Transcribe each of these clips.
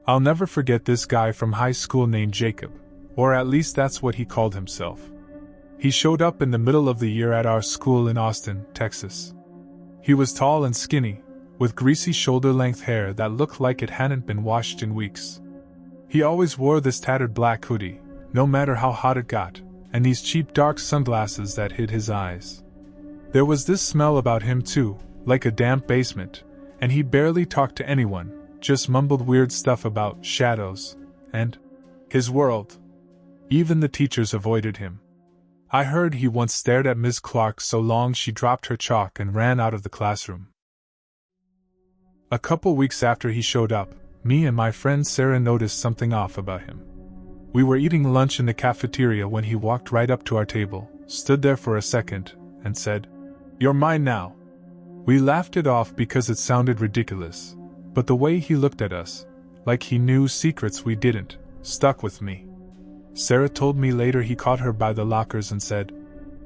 I'll never forget this guy from high school named Jacob, or at least that's what he called himself. He showed up in the middle of the year at our school in Austin, Texas. He was tall and skinny, with greasy shoulder-length hair that looked like it hadn't been washed in weeks. He always wore this tattered black hoodie, no matter how hot it got, and these cheap dark sunglasses that hid his eyes. There was this smell about him too, like a damp basement, and he barely talked to anyone, just mumbled weird stuff about shadows and his world. Even the teachers avoided him. I heard he once stared at Ms. Clark so long she dropped her chalk and ran out of the classroom. A couple weeks after he showed up, me and my friend Sarah noticed something off about him. We were eating lunch in the cafeteria when he walked right up to our table, stood there for a second, and said, "You're mine now." We laughed it off because it sounded ridiculous, but the way he looked at us, like he knew secrets we didn't, stuck with me. Sarah told me later he caught her by the lockers and said,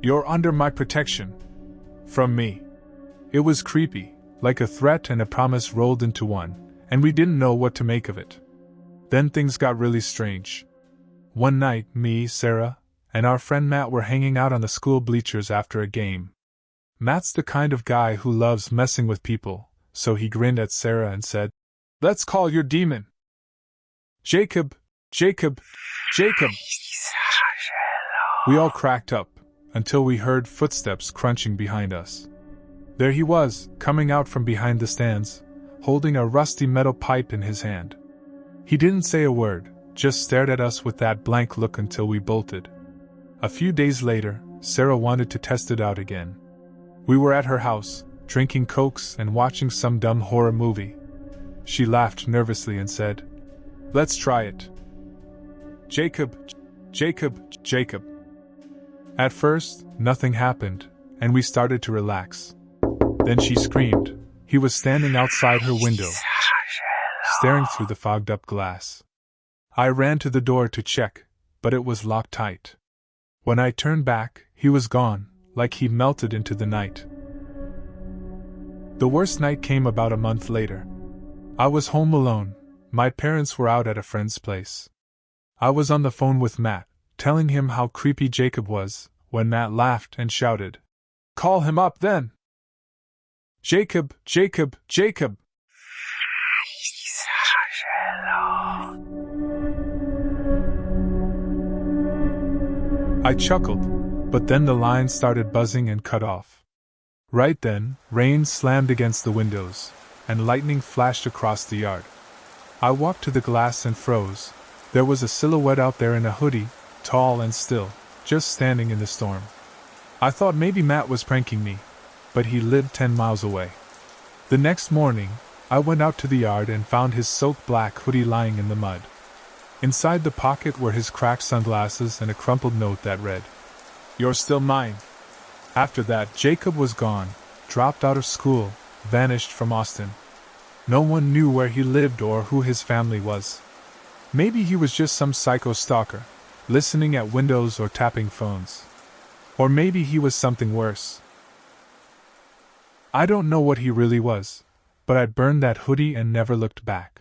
"You're under my protection." From me. It was creepy, like a threat and a promise rolled into one, and we didn't know what to make of it. Then things got really strange. One night, me, Sarah, and our friend Matt were hanging out on the school bleachers after a game. Matt's the kind of guy who loves messing with people, so he grinned at Sarah and said, "Let's call your demon. Jacob, Jacob, Jacob." We all cracked up, until we heard footsteps crunching behind us. There he was, coming out from behind the stands, holding a rusty metal pipe in his hand. He didn't say a word, just stared at us with that blank look until we bolted. A few days later, Sarah wanted to test it out again. We were at her house, drinking cokes and watching some dumb horror movie. She laughed nervously and said, "Let's try it. Jacob, Jacob, Jacob." At first, nothing happened, and we started to relax. Then she screamed. He was standing outside her window, staring through the fogged-up glass. I ran to the door to check, but it was locked tight. When I turned back, he was gone, like he melted into the night. The worst night came about a month later. I was home alone. My parents were out at a friend's place. I was on the phone with Matt, telling him how creepy Jacob was, when Matt laughed and shouted, "Call him up then! Jacob, Jacob, Jacob!" I chuckled, but then the line started buzzing and cut off. Right then, rain slammed against the windows, and lightning flashed across the yard. I walked to the glass and froze. There was a silhouette out there in a hoodie, tall and still, just standing in the storm. I thought maybe Matt was pranking me, but he lived 10 miles away. The next morning, I went out to the yard and found his soaked black hoodie lying in the mud. Inside the pocket were his cracked sunglasses and a crumpled note that read, "You're still mine." After that, Jacob was gone, dropped out of school, vanished from Austin. No one knew where he lived or who his family was. Maybe he was just some psycho stalker, listening at windows or tapping phones. Or maybe he was something worse. I don't know what he really was, but I burned that hoodie and never looked back.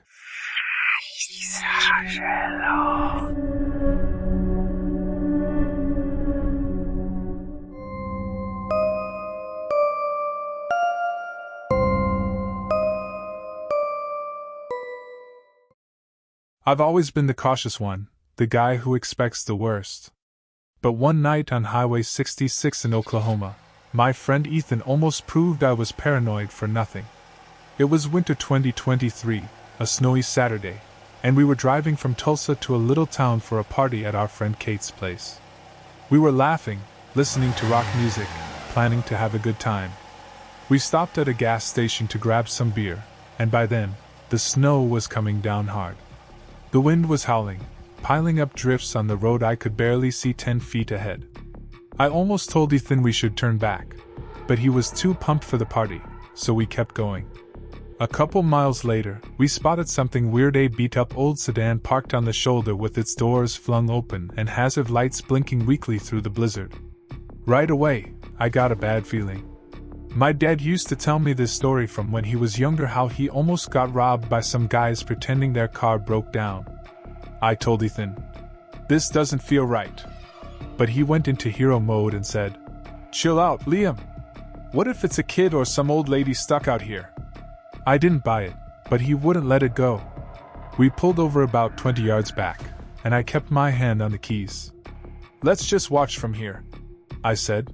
I've always been the cautious one, the guy who expects the worst. But one night on Highway 66 in Oklahoma, my friend Ethan almost proved I was paranoid for nothing. It was winter 2023, a snowy Saturday, and we were driving from Tulsa to a little town for a party at our friend Kate's place. We were laughing, listening to rock music, planning to have a good time. We stopped at a gas station to grab some beer, and by then, the snow was coming down hard. The wind was howling, piling up drifts on the road I could barely see 10 feet ahead. I almost told Ethan we should turn back, but he was too pumped for the party, so we kept going. A couple miles later, we spotted something weird, a beat-up old sedan parked on the shoulder with its doors flung open and hazard lights blinking weakly through the blizzard. Right away, I got a bad feeling. My dad used to tell me this story from when he was younger, how he almost got robbed by some guys pretending their car broke down. I told Ethan, "This doesn't feel right." But he went into hero mode and said, "Chill out, Liam. What if it's a kid or some old lady stuck out here?" I didn't buy it, but he wouldn't let it go. We pulled over about 20 yards back, and I kept my hand on the keys. "Let's just watch from here," I said.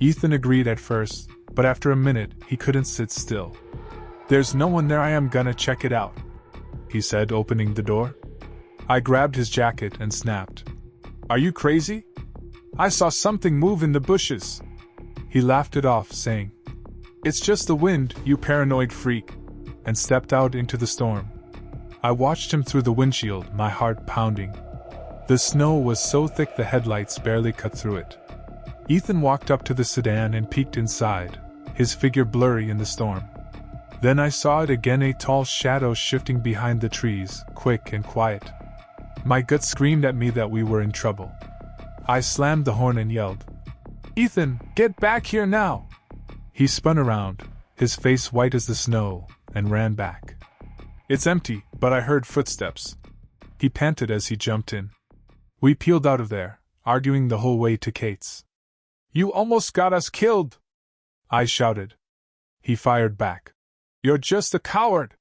Ethan agreed at first, but after a minute, he couldn't sit still. "There's no one there, I am gonna check it out," he said, opening the door. I grabbed his jacket and snapped, "Are you crazy? I saw something move in the bushes." He laughed it off, saying, "It's just the wind, you paranoid freak," and stepped out into the storm. I watched him through the windshield, my heart pounding. The snow was so thick the headlights barely cut through it. Ethan walked up to the sedan and peeked inside, his figure blurry in the storm. Then I saw it again, a tall shadow shifting behind the trees, quick and quiet. My gut screamed at me that we were in trouble. I slammed the horn and yelled, "Ethan, get back here now!" He spun around, his face white as the snow, and ran back. "It's empty, but I heard footsteps," he panted as he jumped in. We peeled out of there, arguing the whole way to Kate's. "You almost got us killed!" I shouted. He fired back, "You're just a coward!"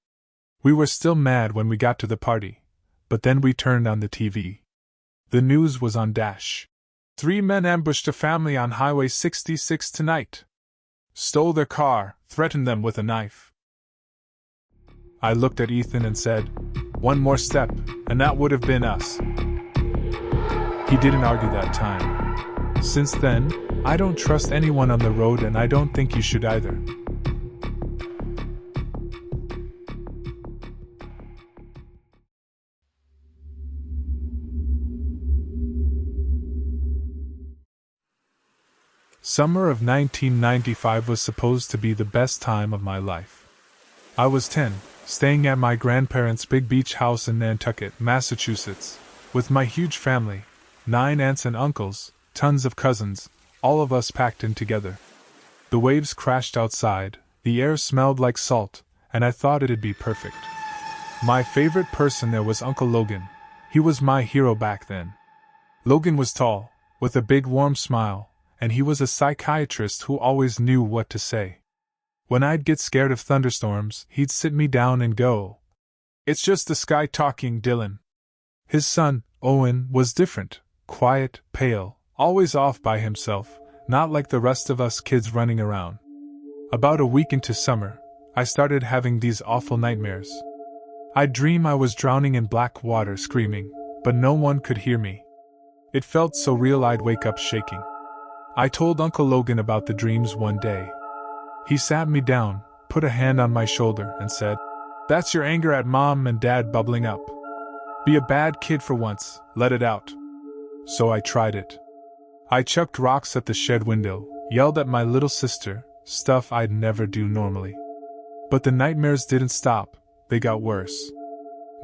We were still mad when we got to the party, but then we turned on the TV. The news was on dash. 3 men ambushed a family on Highway 66 tonight. Stole their car, threatened them with a knife. I looked at Ethan and said, "One more step, and that would have been us." He didn't argue that time. Since then, I don't trust anyone on the road, and I don't think you should either. Summer of 1995 was supposed to be the best time of my life. I was 10, staying at my grandparents' big beach house in Nantucket, Massachusetts, with my huge family, 9 aunts and uncles, tons of cousins, all of us packed in together. The waves crashed outside, the air smelled like salt, and I thought it'd be perfect. My favorite person there was Uncle Logan. He was my hero back then. Logan was tall, with a big warm smile, and he was a psychiatrist who always knew what to say. When I'd get scared of thunderstorms, he'd sit me down and go, "It's just the sky talking, Dylan." His son, Owen, was different, quiet, pale, always off by himself, not like the rest of us kids running around. About a week into summer, I started having these awful nightmares. I'd dream I was drowning in black water screaming, but no one could hear me. It felt so real I'd wake up shaking. I told Uncle Logan about the dreams one day. He sat me down, put a hand on my shoulder, and said, "That's your anger at Mom and Dad bubbling up. Be a bad kid for once, let it out." So I tried it. I chucked rocks at the shed window, yelled at my little sister, stuff I'd never do normally. But the nightmares didn't stop, they got worse.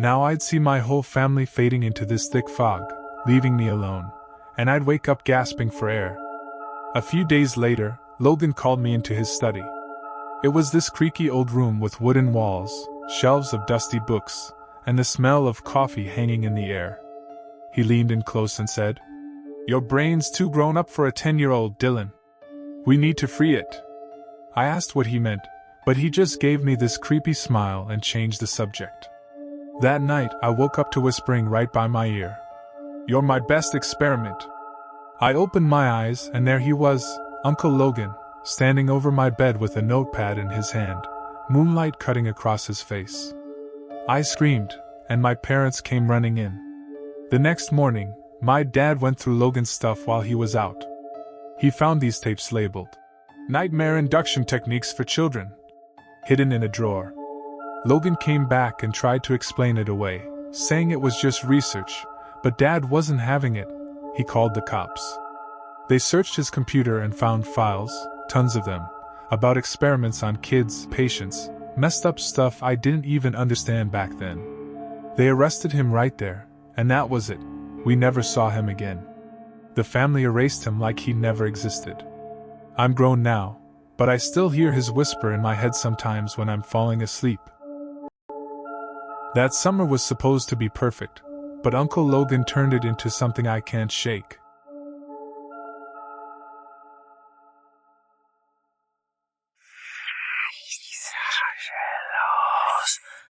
Now I'd see my whole family fading into this thick fog, leaving me alone, and I'd wake up gasping for air. A few days later, Logan called me into his study. It was this creaky old room with wooden walls, shelves of dusty books, and the smell of coffee hanging in the air. He leaned in close and said, "Your brain's too grown up for a 10-year-old, Dylan. We need to free it." I asked what he meant, but he just gave me this creepy smile and changed the subject. That night, I woke up to whispering right by my ear, "You're my best experiment." I opened my eyes, and there he was, Uncle Logan, standing over my bed with a notepad in his hand, moonlight cutting across his face. I screamed, and my parents came running in. The next morning, my dad went through Logan's stuff while he was out. He found these tapes labeled, "Nightmare Induction Techniques for Children," hidden in a drawer. Logan came back and tried to explain it away, saying it was just research, but Dad wasn't having it. He called the cops. They searched his computer and found files, tons of them, about experiments on kids, patients, messed up stuff I didn't even understand back then. They arrested him right there, and that was it. We never saw him again. The family erased him like he never existed. I'm grown now, but I still hear his whisper in my head sometimes when I'm falling asleep. That summer was supposed to be perfect, but Uncle Logan turned it into something I can't shake.